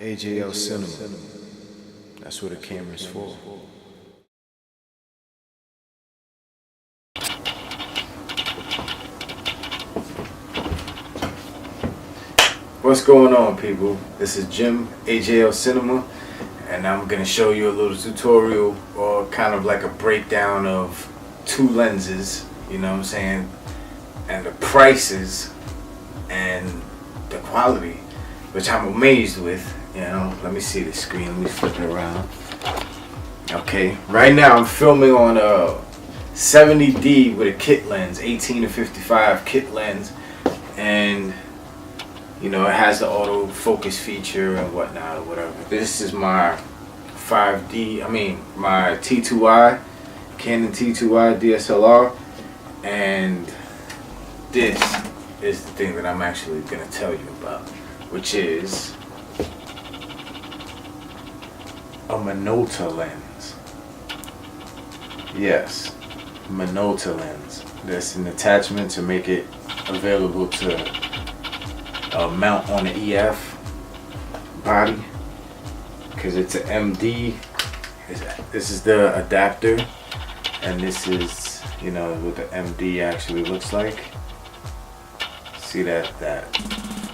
AJL Cinema. That's what the camera's for. What's going on, people? This is Jim, AJL Cinema, and I'm going to show you a little tutorial or kind of like a breakdown of two lenses, you know what I'm saying, and the prices and the quality, which I'm amazed with. You know, let me see the screen, let me flip it around. Okay, right now I'm filming on a 70D with a kit lens, 18 to 55 kit lens, and you know, it has the auto focus feature and whatnot or whatever. This is my my T2i, Canon T2i DSLR, and this is the thing that I'm actually going to tell you about, which is a minolta lens. Yes, minolta lens. There's an attachment to make it available to mount on the EF body, because it's an MD. This is the adapter, and this is, you know, what the MD actually looks like. See that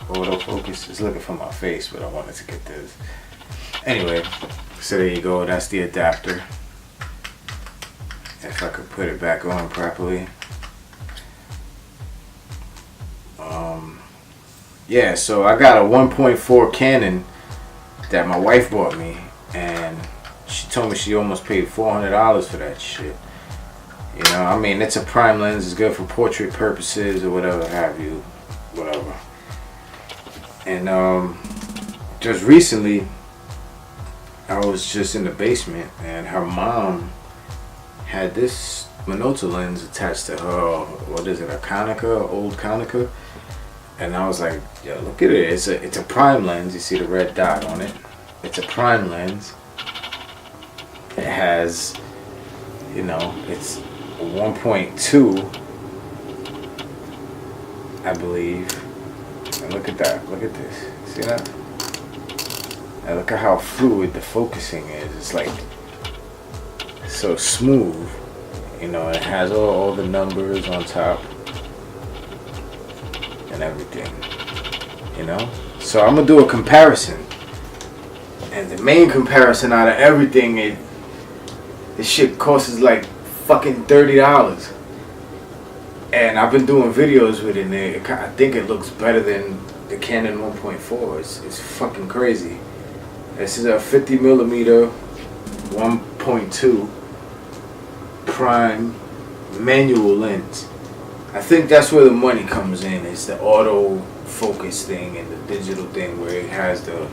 autofocus is looking for my face, but I wanted to get this. Anyway, so there you go. That's the adapter. If I could put it back on properly. Yeah, so I got a 1.4 Canon that my wife bought me, and she told me she almost paid $400 for that shit. You know, I mean, it's a prime lens, it's good for portrait purposes or whatever have you, whatever. And just recently, I was just in the basement, and her mom had this minolta lens attached to her, what is it, a Konica, old Konica. And I was like, yo, look at it. It's a prime lens. You see the red dot on it. It's a prime lens. It has, you know, it's 1.2, I believe. And look at that. Look at this. See that? And look at how fluid the focusing is. It's like so smooth. You know, it has all the numbers on top and everything, you know. So I'm gonna do a comparison, and the main comparison out of everything, this shit costs like fucking $30, and I've been doing videos with it, and I think it looks better than the Canon 1.4. It's fucking crazy. This is a 50mm 1.2 prime manual lens. I think that's where the money comes in. It's the auto focus thing and the digital thing, where it has the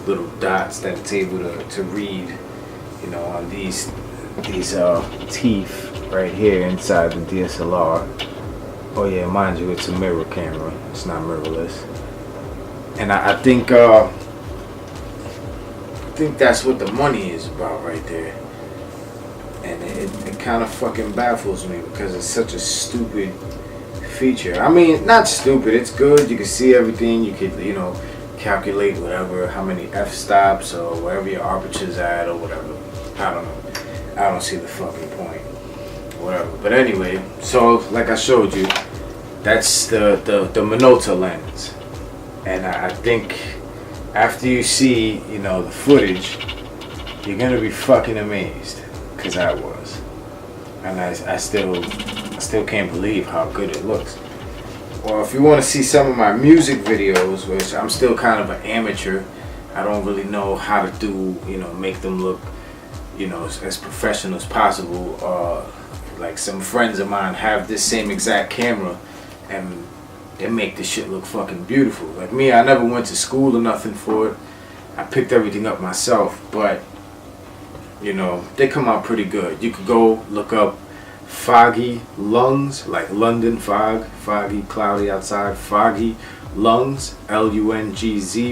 little dots that it's able to read, you know, on these teeth right here inside the DSLR. Oh yeah, mind you, it's a mirror camera. It's not mirrorless. And I think that's what the money is about right there. And it kind of fucking baffles me, because it's such a stupid feature. I mean, not stupid, it's good. You can see everything. You could, you know, calculate whatever, how many f-stops or wherever your aperture's at or whatever. I don't know. I don't see the fucking point. Whatever. But anyway, so like I showed you, that's the minolta lens. And I think after you see, you know, the footage, you're gonna be fucking amazed, because I was. And I still can't believe how good it looks. Well, if you want to see some of my music videos, which I'm still kind of an amateur, I don't really know how to do, you know, make them look, you know, as professional as possible. Like some friends of mine have this same exact camera, and they make this shit look fucking beautiful. Like me, I never went to school or nothing for it. I picked everything up myself, but you know, they come out pretty good. You could go look up foggy lungs, like London fog, foggy, cloudy outside, foggy lungs, Lungz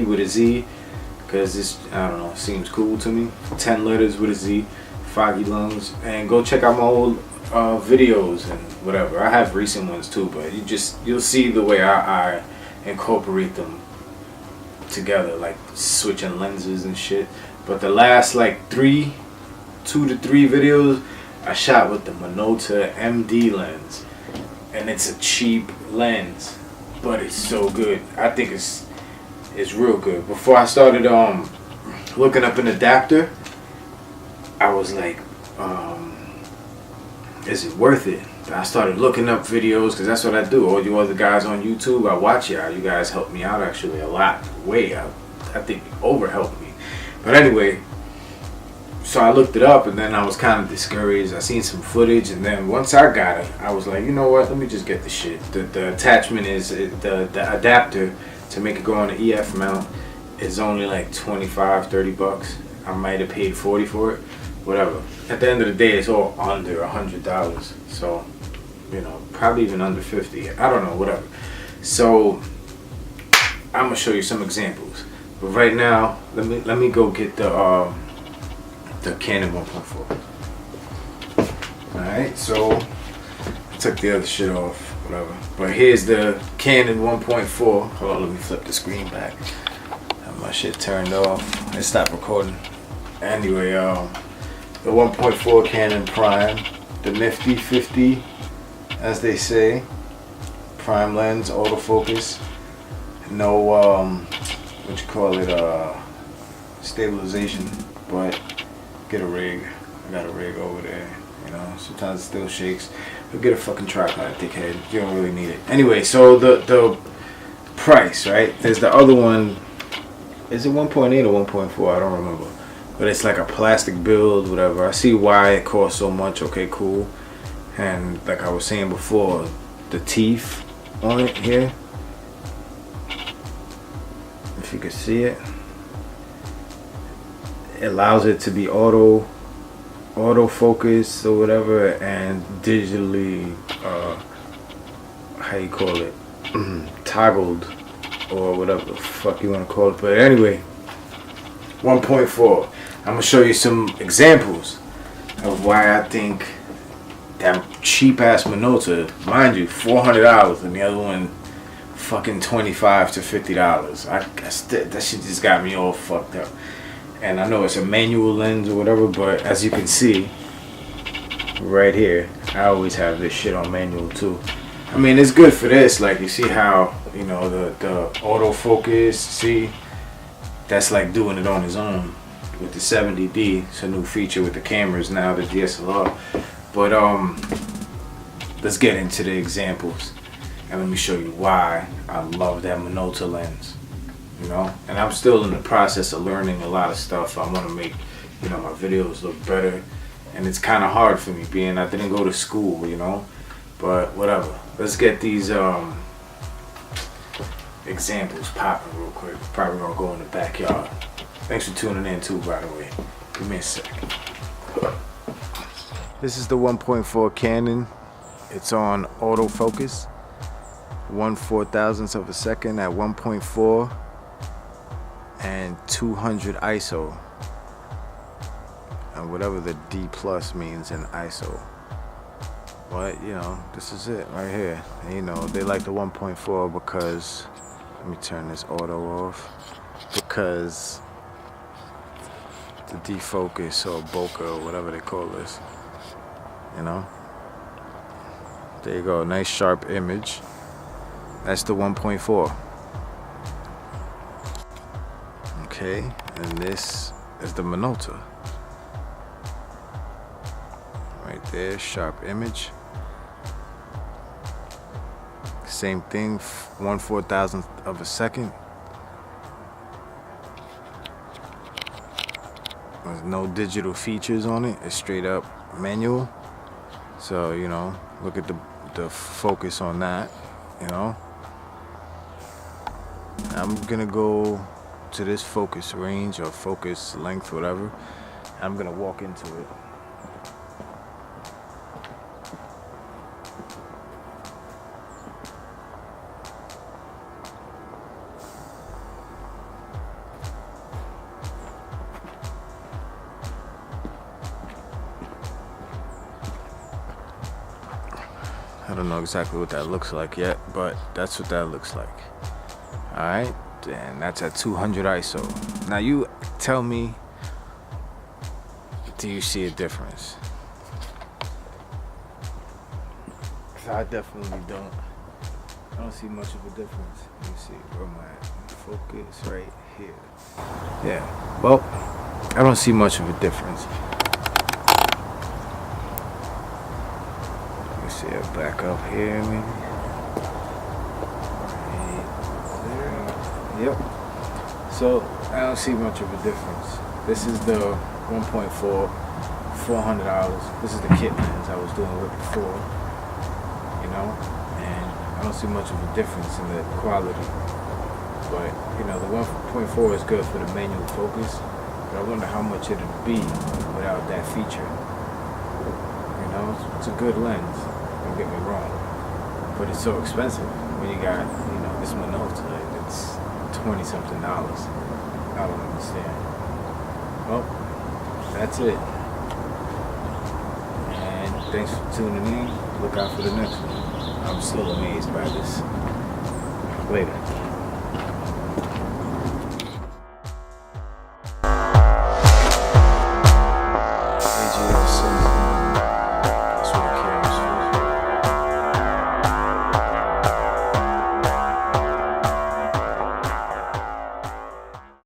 with a Z, because this, I don't know, seems cool to me. 10 letters with a Z, foggy lungs. And go check out my old videos and whatever. I have recent ones too, but you'll see the way I incorporate them together, like switching lenses and shit. But the last like 2 to 3 videos I shot with the Minolta MD lens, and it's a cheap lens, but it's so good. I think it's real good. Before I started looking up an adapter, I was like, is it worth it? I started looking up videos, because that's what I do. All you other guys on YouTube, I watch y'all. You guys help me out actually a lot. I think over helped me. But anyway, so I looked it up, and then I was kind of discouraged. I seen some footage, and then once I got it, I was like, you know what? Let me just get the shit. The attachment is the adapter to make it go on the EF mount is only like 25, 30 bucks. I might have paid 40 for it. Whatever. At the end of the day, it's all under $100. So, you know, probably even under 50. I don't know, whatever. So, I'm gonna show you some examples. But right now, let me go get the Canon 1.4. Alright, so I took the other shit off, whatever. But here's the Canon 1.4. Hold on, let me flip the screen back. Have my shit turned off. It stopped recording. Anyway, the 1.4 Canon Prime, the nifty 50, as they say. Prime lens, autofocus. No, what you call it, stabilization, but get a rig. I got a rig over there, you know, sometimes it still shakes. But get a fucking tripod, dickhead. You don't really need it. Anyway, so the price, right? There's the other one. Is it 1.8 or 1.4? I don't remember. But it's like a plastic build, whatever. I see why it costs so much. Okay, cool. And like I was saying before, the teeth on it here, if you can see it, it allows it to be auto focus or whatever, and digitally how you call it, toggled or whatever the fuck you want to call it. But anyway, 1.4. I'm gonna show you some examples of why I think that cheap ass Minolta, mind you, $400, and the other one fucking $25 to $50. That shit just got me all fucked up. And I know it's a manual lens or whatever, but as you can see right here, I always have this shit on manual too. I mean, it's good for this. Like, you see how, you know, the autofocus, see, that's like doing it on his own. With the 70D, it's a new feature with the cameras now, the DSLR. But let's get into the examples, and let me show you why I love that Minolta lens. You know, and I'm still in the process of learning a lot of stuff. I want to make, you know, my videos look better, and it's kind of hard for me being I didn't go to school, you know. But whatever. Let's get these examples popping real quick. Probably gonna go in the backyard. Thanks for tuning in too, by the way. Give me a second. This is the 1.4 Canon. It's on autofocus. 1/4000th of a second at 1.4 and 200 ISO. And whatever the D plus means in ISO. But, you know, this is it right here. And, you know, they like the 1.4 because, let me turn this auto off, because the defocus or bokeh or whatever they call this, you know. There you go, nice sharp image. That's the 1.4. Okay, and this is the Minolta. Right there, sharp image. Same thing, 1/4000th of a second. There's no digital features on it. It's straight up manual. So, you know, look at the focus on that, you know. I'm gonna go to this focus range or focus length, whatever. I'm gonna walk into it. I don't know exactly what that looks like yet, but that's what that looks like. Alright, and that's at 200 ISO. Now you tell me, do you see a difference? 'Cause I definitely don't. I don't see much of a difference. Let me see, where am I at? Focus right here. Yeah, well, I don't see much of a difference. Let me see, I'll back up here maybe. Right there. Yep. So I don't see much of a difference. This is the 1.4, $400. This is the kit lens I was doing with before, you know, and I don't see much of a difference in the quality. But you know, the 1.4 is good for the manual focus, but I wonder how much it'd be without that feature. You know, it's a good lens, don't get me wrong, but it's so expensive when you got, you know, this minolta. It's $20-something. I don't understand. Well, that's it. And thanks for tuning in. Look out for the next one. I'm still amazed by this. Later.